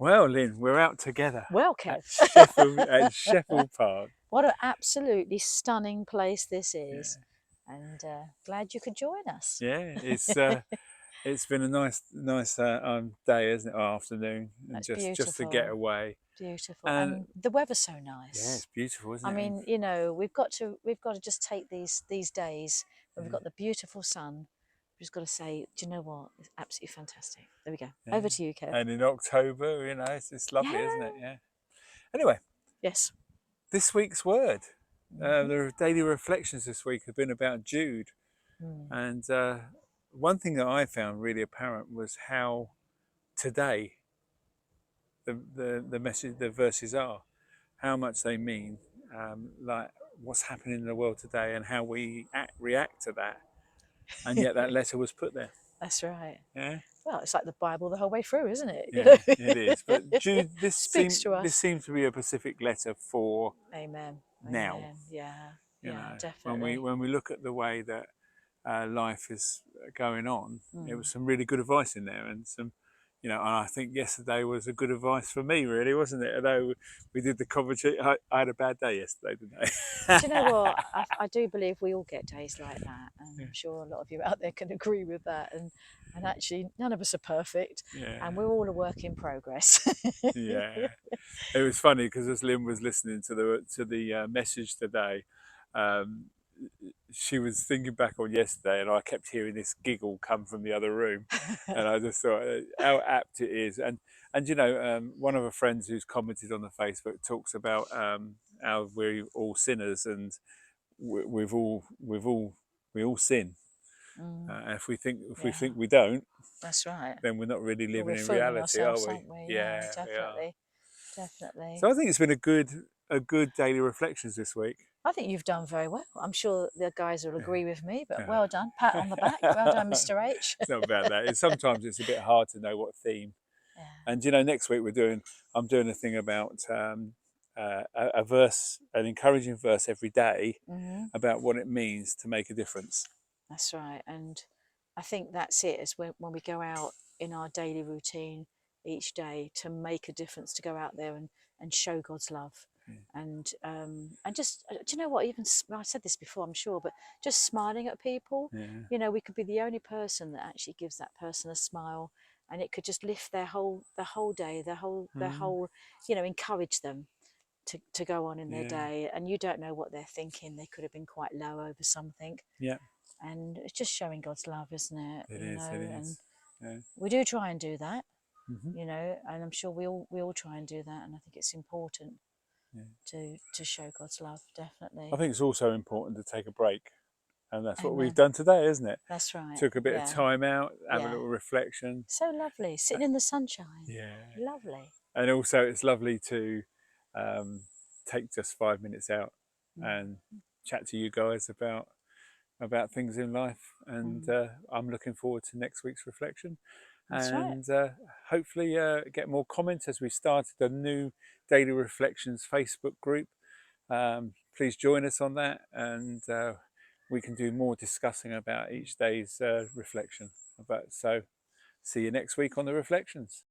Well, Lynn, we're out together Well, at Kev, Sheffield Park. what an absolutely stunning place this is, Yeah, and glad you could join us. yeah. It's been a nice day, isn't it? Or afternoon, and It's just to get beautiful, away. beautiful, And and the weather's so yeah, nice. it's beautiful, isn't I it? And, mean, we've got to just take these days when we've yeah, got the beautiful sun. We've just got to say, do you know what? It's absolutely fantastic. There we go. yeah. Over to you, Kev. And in October, it's lovely, isn't it? Yeah. Yeah. Anyway, Yes. this week's word. Hmm. The daily reflections this week have been about Jude, Mm. and one thing that I found really apparent was how today the message, the verses are, how much they mean, like what's happening in the world today and how we react to that. And yet that letter was put there. That's right. Yeah, Well, it's like the Bible the whole way through, isn't it? yeah, it is. But Jude, Speaks to this us. seems to be a specific letter for Amen. now. Amen. Yeah. You Yeah, know, definitely. when we look at the way that life is going on, there was Mm. some really good advice in there, and some, and I think yesterday was a good advice for me, really, wasn't it? Although we did the commentary, I had a bad day yesterday, didn't Do you know I? what? I do believe we all get days like that, and Yeah, I'm sure a lot of you out there can agree with that. And actually, none of us are perfect, yeah, and we're all a work in progress. yeah. It was funny because as Lynn was listening to the message today, um, she was thinking back on yesterday, and I kept hearing this giggle come from the other room, and I just thought how apt it is. And one of her friends who's commented on the Facebook talks about how we're all sinners, and we all sin. Mm, If we yeah, think we don't, that's right. then we're not really Well, living we're in fooling reality, are ourselves, we? aren't we? Yeah, Yeah, we are. definitely, definitely. So I think it's been a good daily reflections this week. I think you've done very well. I'm sure the guys will agree with me, but Yeah. well done. Pat on the back. Well done, Mr. H. It's not about that. Sometimes it's a bit hard to know what theme. Yeah. And next week I'm doing a thing about a verse, an encouraging verse every day Hmm. about what it means to make a difference. That's right. And I think that's it, is when we go out in our daily routine each day to make a difference, to go out there and show God's love. Yeah, And just, do you know what? Even I said this before, I'm sure, but just smiling at people. yeah, We could be the only person that actually gives that person a smile, and it could just lift their whole day, their whole, encourage them to go on in their yeah, day. And you don't know what they're thinking. They could have been quite low over something, yeah. and it's just showing God's love, isn't it? It is. It And is. Yeah. we do try and do that, Hmm. and I'm sure we all try and do that, and I think it's important Yeah. to show God's love, I definitely. think it's also important to take a break, and that's what we've Amen. done today, isn't it? That's right. Took a bit of Yeah, time out, have a yeah. little reflection. So lovely, sitting in the sunshine. Yeah, Lovely. and also it's lovely to um, take just 5 minutes out Mm. and chat to you guys about things in life. And Mm. I'm looking forward to next week's reflection, That's right. and hopefully get more comments as we started a new Daily Reflections Facebook group. Please join us on that, and we can do more discussing about each day's reflection. So see you next week on the reflections.